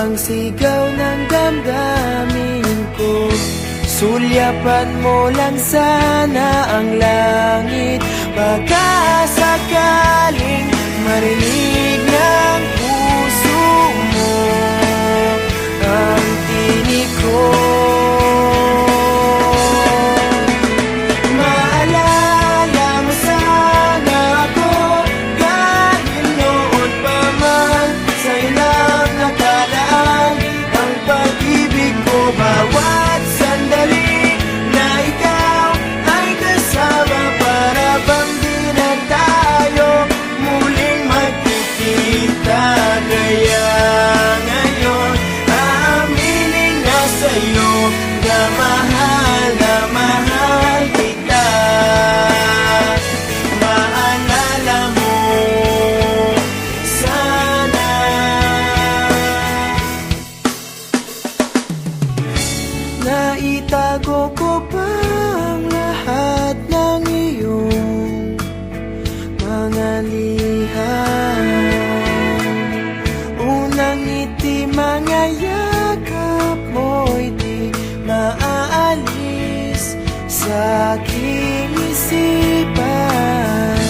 ang sigaw ng damdamin ko. Sulyapan mo lang sana ang langit, baka sakaling marinig ng puso mo ang tinig ko. Maalala mo sana ako dahil noon pa man sa ilang nakalaan ang pag-ibig ko. Bawat sandali na ikaw ay kasama, para bang di na tayo muling magkikita. Kaya ngayon aaminin na sa'yo na mahal kita. Maalala mo sana. Naitago ko pa ang lahat ng iyong mga liham. Unang ngiti, mga yakap mo'y di maaalis sa aking isipan.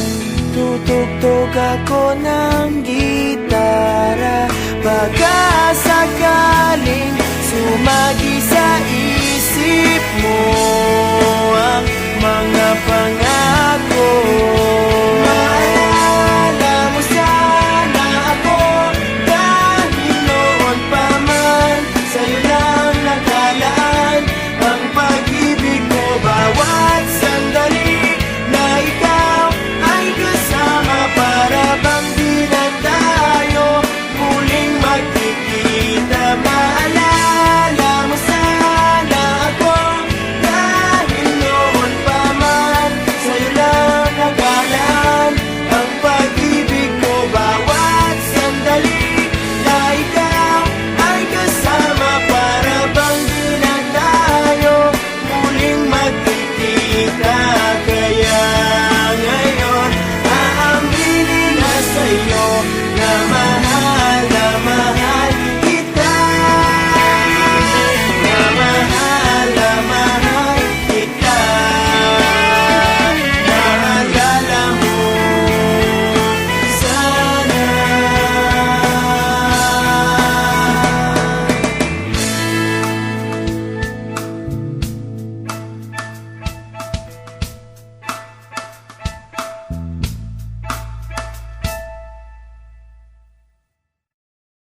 Tutugtog ako ng gitara, baka sakaling sumagi sa isip mo